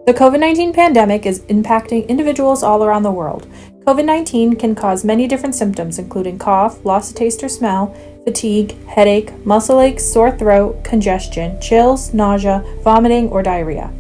The COVID-19 pandemic is impacting individuals all around the world. COVID-19 can cause many different symptoms, including cough, loss of taste or smell, fatigue, headache, muscle aches, sore throat, congestion, chills, nausea, vomiting, or diarrhea.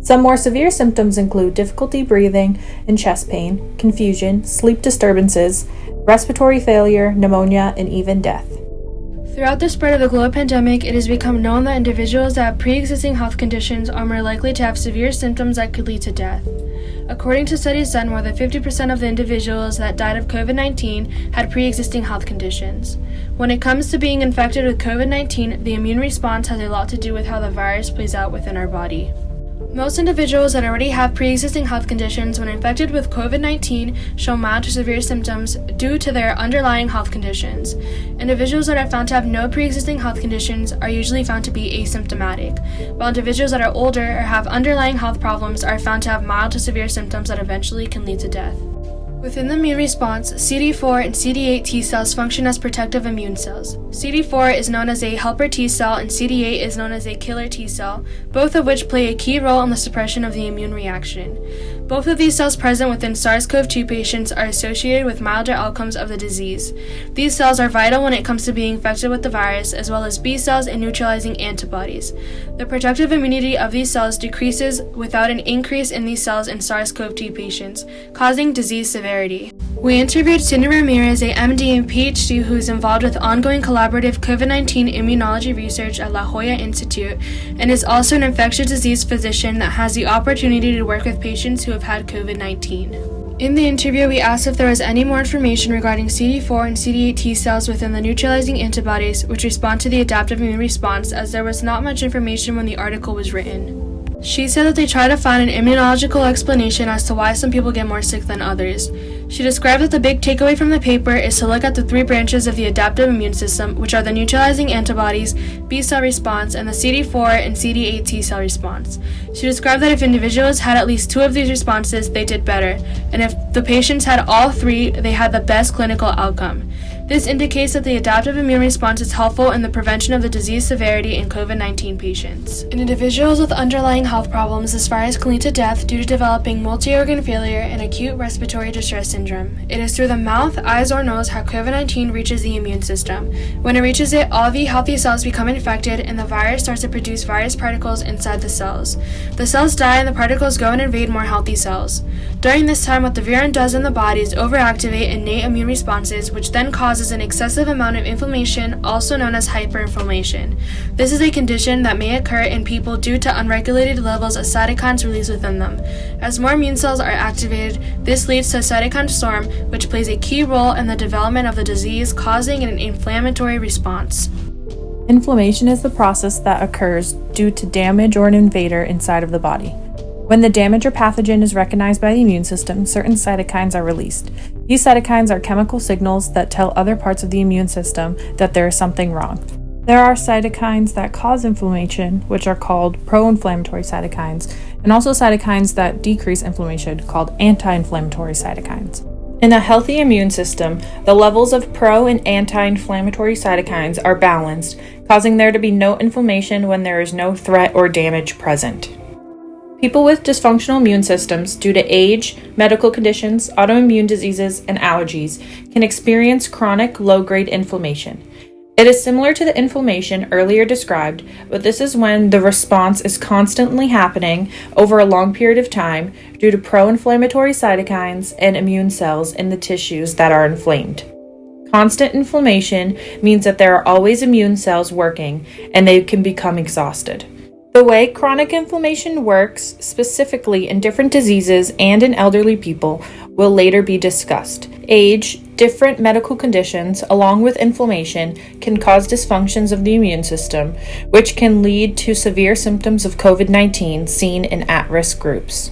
Some more severe symptoms include difficulty breathing and chest pain, confusion, sleep disturbances, respiratory failure, pneumonia, and even death. Throughout the spread of the global pandemic, it has become known that individuals that have pre-existing health conditions are more likely to have severe symptoms that could lead to death. According to studies done, more than 50% of the individuals that died of COVID-19 had pre-existing health conditions. When it comes to being infected with COVID-19, the immune response has a lot to do with how the virus plays out within our body. Most individuals that already have pre-existing health conditions when infected with COVID-19 show mild to severe symptoms due to their underlying health conditions. Individuals that are found to have no pre-existing health conditions are usually found to be asymptomatic, while individuals that are older or have underlying health problems are found to have mild to severe symptoms that eventually can lead to death. Within the immune response, CD4 and CD8 T cells function as protective immune cells. CD4 is known as a helper T cell and CD8 is known as a killer T cell, both of which play a key role in the suppression of the immune reaction. Both of these cells present within SARS-CoV-2 patients are associated with milder outcomes of the disease. These cells are vital when it comes to being infected with the virus, as well as B cells and neutralizing antibodies. The protective immunity of these cells decreases without an increase in these cells in SARS-CoV-2 patients, causing disease severity. We interviewed Cindy Ramirez, a MD and PhD who is involved with ongoing collaborative COVID-19 immunology research at La Jolla Institute and is also an infectious disease physician that has the opportunity to work with patients who have had COVID-19. In the interview, we asked if there was any more information regarding CD4 and CD8 T cells within the neutralizing antibodies which respond to the adaptive immune response, as there was not much information when the article was written. She said that they try to find an immunological explanation as to why some people get more sick than others. She described that the big takeaway from the paper is to look at the three branches of the adaptive immune system, which are the neutralizing antibodies, B cell response, and the CD4 and CD8 T cell response. She described that if individuals had at least two of these responses, they did better, and if the patients had all three, they had the best clinical outcome. This indicates that the adaptive immune response is helpful in the prevention of the disease severity in COVID-19 patients. In individuals with underlying health problems, this virus can lead to death due to developing multi-organ failure and acute respiratory distress syndrome. It is through the mouth, eyes, or nose how COVID-19 reaches the immune system. When it reaches it, all the healthy cells become infected and the virus starts to produce virus particles inside the cells. The cells die and the particles go and invade more healthy cells. During this time, what the virulence does in the body is overactivate innate immune responses, which then causes an excessive amount of inflammation, also known as hyperinflammation. This is a condition that may occur in people due to unregulated levels of cytokines released within them. As more immune cells are activated, this leads to a cytokine storm, which plays a key role in the development of the disease, causing an inflammatory response. Inflammation is the process that occurs due to damage or an invader inside of the body. When the damage or pathogen is recognized by the immune system, certain cytokines are released. These cytokines are chemical signals that tell other parts of the immune system that there is something wrong. There are cytokines that cause inflammation, which are called pro-inflammatory cytokines, and also cytokines that decrease inflammation, called anti-inflammatory cytokines. In a healthy immune system, the levels of pro- and anti-inflammatory cytokines are balanced, causing there to be no inflammation when there is no threat or damage present. People with dysfunctional immune systems due to age, medical conditions, autoimmune diseases, and allergies can experience chronic low-grade inflammation. It is similar to the inflammation earlier described, but this is when the response is constantly happening over a long period of time due to pro-inflammatory cytokines and immune cells in the tissues that are inflamed. Constant inflammation means that there are always immune cells working, and they can become exhausted. The way chronic inflammation works, specifically in different diseases and in elderly people, will later be discussed. Age, different medical conditions, along with inflammation, can cause dysfunctions of the immune system, which can lead to severe symptoms of COVID-19 seen in at-risk groups.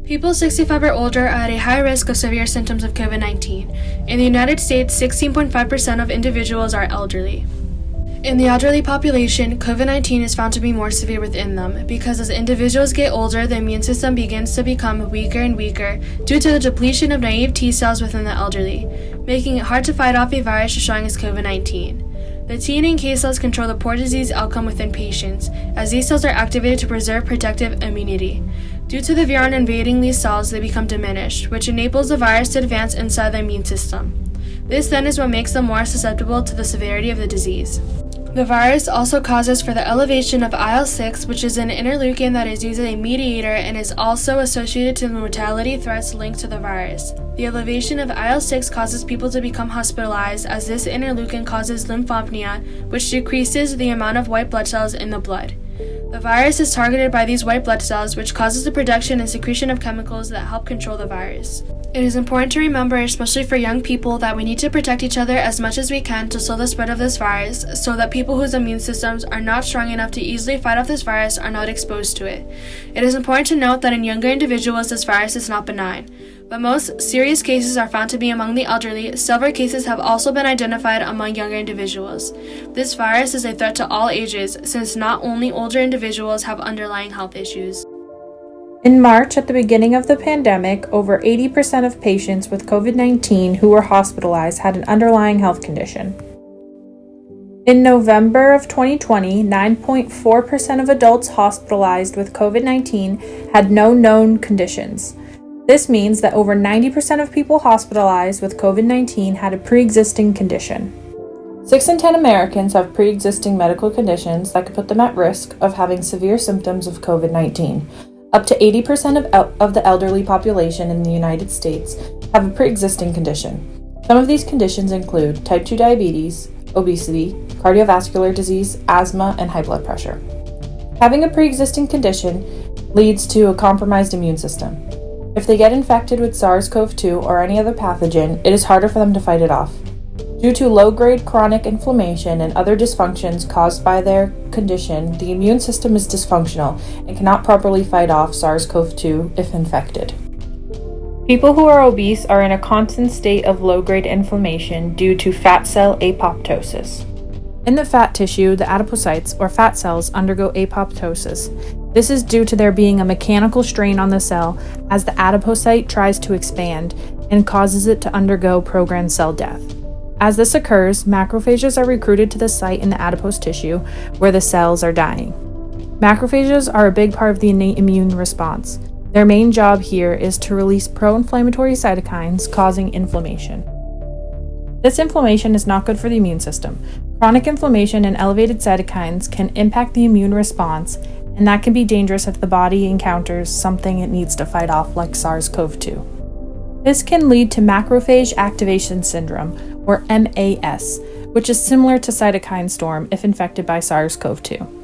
People 65 or older are at a high risk of severe symptoms of COVID-19. In the United States, 16.5% of individuals are elderly. In the elderly population, COVID-19 is found to be more severe within them because as individuals get older, the immune system begins to become weaker and weaker due to the depletion of naive T cells within the elderly, making it hard to fight off a virus showing as COVID-19. The T and NK cells control the poor disease outcome within patients, as these cells are activated to preserve protective immunity. Due to the virion invading these cells, they become diminished, which enables the virus to advance inside the immune system. This then is what makes them more susceptible to the severity of the disease. The virus also causes for the elevation of IL-6, which is an interleukin that is used as a mediator and is also associated to the mortality threats linked to the virus. The elevation of IL-6 causes people to become hospitalized, as this interleukin causes lymphopenia, which decreases the amount of white blood cells in the blood. The virus is targeted by these white blood cells, which causes the production and secretion of chemicals that help control the virus. It is important to remember, especially for young people, that we need to protect each other as much as we can to slow the spread of this virus, so that people whose immune systems are not strong enough to easily fight off this virus are not exposed to it. It is important to note that in younger individuals this virus is not benign, but most serious cases are found to be among the elderly. Several cases have also been identified among younger individuals. This virus is a threat to all ages, since not only older individuals have underlying health issues. In March, at the beginning of the pandemic, over 80% of patients with COVID-19 who were hospitalized had an underlying health condition. In November of 2020, 9.4% of adults hospitalized with COVID-19 had no known conditions. This means that over 90% of people hospitalized with COVID-19 had a pre-existing condition. 6 in 10 Americans have pre-existing medical conditions that could put them at risk of having severe symptoms of COVID-19. Up to 80% of the elderly population in the United States have a pre-existing condition. Some of these conditions include type 2 diabetes, obesity, cardiovascular disease, asthma, and high blood pressure. Having a pre-existing condition leads to a compromised immune system. If they get infected with SARS-CoV-2 or any other pathogen, it is harder for them to fight it off. Due to low-grade chronic inflammation and other dysfunctions caused by their condition, the immune system is dysfunctional and cannot properly fight off SARS-CoV-2 if infected. People who are obese are in a constant state of low-grade inflammation due to fat cell apoptosis. In the fat tissue, the adipocytes, or fat cells, undergo apoptosis. This is due to there being a mechanical strain on the cell as the adipocyte tries to expand and causes it to undergo programmed cell death. As this occurs, macrophages are recruited to the site in the adipose tissue where the cells are dying. Macrophages are a big part of the innate immune response. Their main job here is to release pro-inflammatory cytokines causing inflammation. This inflammation is not good for the immune system. Chronic inflammation and elevated cytokines can impact the immune response, and that can be dangerous if the body encounters something it needs to fight off, like SARS-CoV-2. This can lead to macrophage activation syndrome, or MAS, which is similar to cytokine storm if infected by SARS-CoV-2.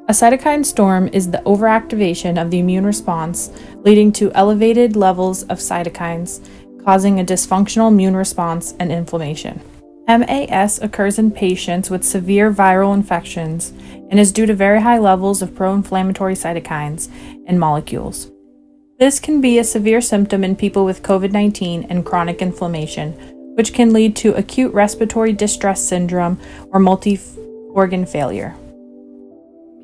A cytokine storm is the overactivation of the immune response, leading to elevated levels of cytokines, causing a dysfunctional immune response and inflammation. MAS occurs in patients with severe viral infections and is due to very high levels of pro-inflammatory cytokines and molecules. This can be a severe symptom in people with COVID-19 and chronic inflammation, which can lead to acute respiratory distress syndrome or multi-organ failure.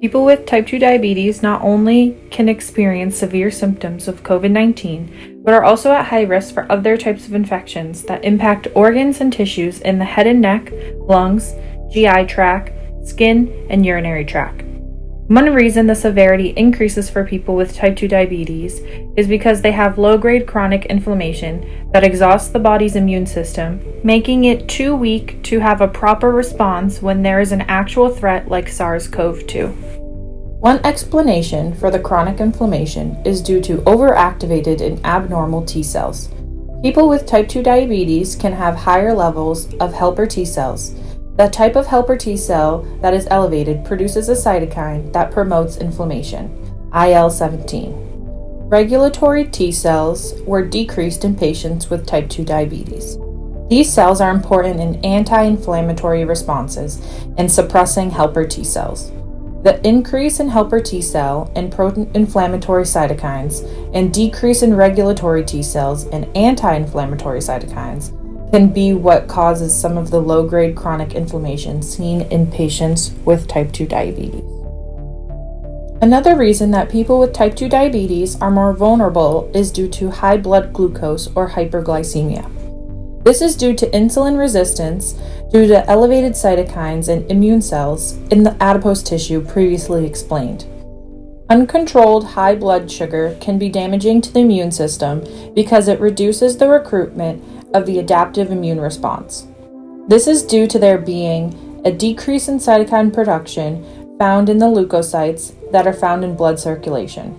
People with type 2 diabetes not only can experience severe symptoms of COVID-19, but are also at high risk for other types of infections that impact organs and tissues in the head and neck, lungs, GI tract, skin, and urinary tract. One reason the severity increases for people with type 2 diabetes is because they have low-grade chronic inflammation that exhausts the body's immune system, making it too weak to have a proper response when there is an actual threat like SARS-CoV-2. One explanation for the chronic inflammation is due to overactivated and abnormal T cells. People with type 2 diabetes can have higher levels of helper T cells. The type of helper T cell that is elevated produces a cytokine that promotes inflammation, IL-17. Regulatory T cells were decreased in patients with type 2 diabetes. These cells are important in anti-inflammatory responses and suppressing helper T cells. The increase in helper T cell and pro-inflammatory cytokines and decrease in regulatory T cells and anti-inflammatory cytokines can be what causes some of the low-grade chronic inflammation seen in patients with type 2 diabetes. Another reason that people with type 2 diabetes are more vulnerable is due to high blood glucose or hyperglycemia. This is due to insulin resistance due to elevated cytokines and immune cells in the adipose tissue previously explained. Uncontrolled high blood sugar can be damaging to the immune system because it reduces the recruitment of the adaptive immune response. This is due to there being a decrease in cytokine production found in the leukocytes that are found in blood circulation.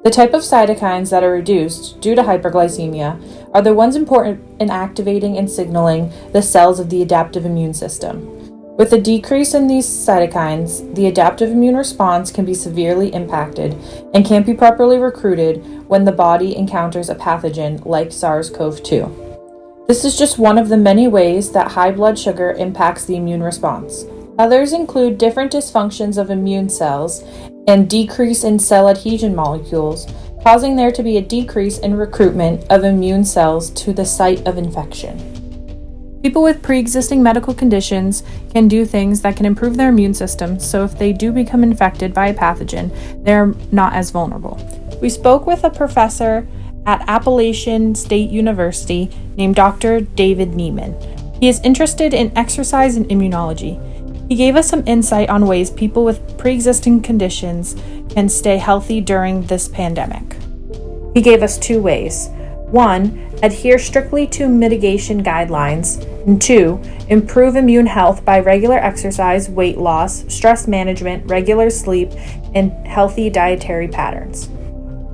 The type of cytokines that are reduced due to hyperglycemia are the ones important in activating and signaling the cells of the adaptive immune system. With a decrease in these cytokines, the adaptive immune response can be severely impacted and can't be properly recruited when the body encounters a pathogen like SARS-CoV-2. This is just one of the many ways that high blood sugar impacts the immune response. Others include different dysfunctions of immune cells and decrease in cell adhesion molecules, causing there to be a decrease in recruitment of immune cells to the site of infection. People with pre-existing medical conditions can do things that can improve their immune system, so if they do become infected by a pathogen, they're not as vulnerable. We spoke with a professor at Appalachian State University named Dr. David Neiman. He is interested in exercise and immunology. He gave us some insight on ways people with pre-existing conditions can stay healthy during this pandemic. He gave us 2 ways. 1, adhere strictly to mitigation guidelines, and 2, improve immune health by regular exercise, weight loss, stress management, regular sleep, and healthy dietary patterns.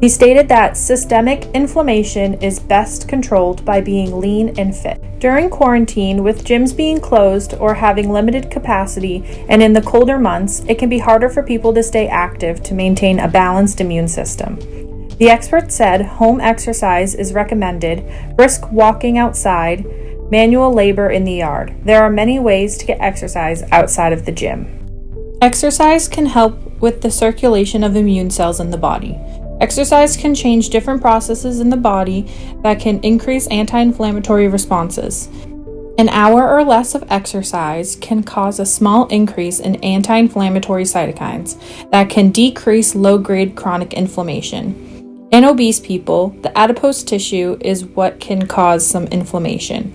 He stated that systemic inflammation is best controlled by being lean and fit. During quarantine, with gyms being closed or having limited capacity, and in the colder months, it can be harder for people to stay active to maintain a balanced immune system. The expert said home exercise is recommended, brisk walking outside, manual labor in the yard. There are many ways to get exercise outside of the gym. Exercise can help with the circulation of immune cells in the body. Exercise can change different processes in the body that can increase anti-inflammatory responses. An hour or less of exercise can cause a small increase in anti-inflammatory cytokines that can decrease low-grade chronic inflammation. In obese people, the adipose tissue is what can cause some inflammation.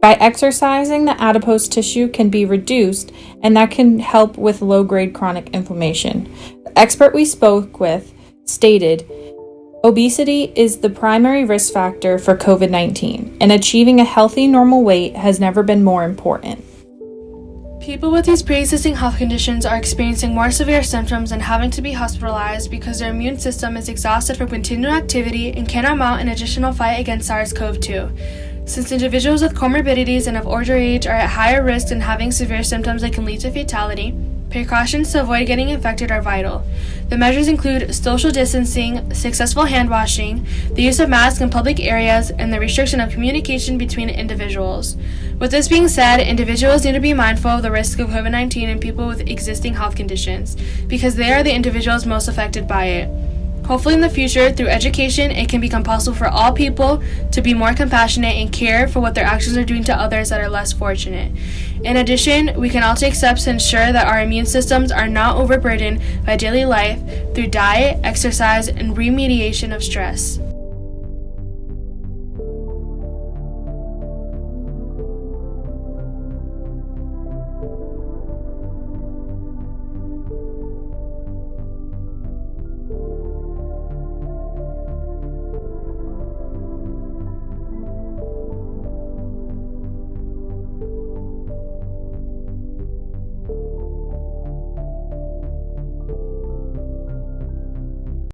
By exercising, the adipose tissue can be reduced, and that can help with low-grade chronic inflammation. The expert we spoke with stated, obesity is the primary risk factor for COVID-19, and achieving a healthy normal weight has never been more important. People with these pre-existing health conditions are experiencing more severe symptoms and having to be hospitalized because their immune system is exhausted from continued activity and cannot mount an additional fight against SARS-CoV-2. Since individuals with comorbidities and of older age are at higher risk in having severe symptoms that can lead to fatality, precautions to avoid getting infected are vital. The measures include social distancing, successful hand washing, the use of masks in public areas, and the restriction of communication between individuals. With this being said, individuals need to be mindful of the risk of COVID-19 in people with existing health conditions, because they are the individuals most affected by it. Hopefully in the future, through education, it can become possible for all people to be more compassionate and care for what their actions are doing to others that are less fortunate. In addition, we can all take steps to ensure that our immune systems are not overburdened by daily life through diet, exercise, and remediation of stress.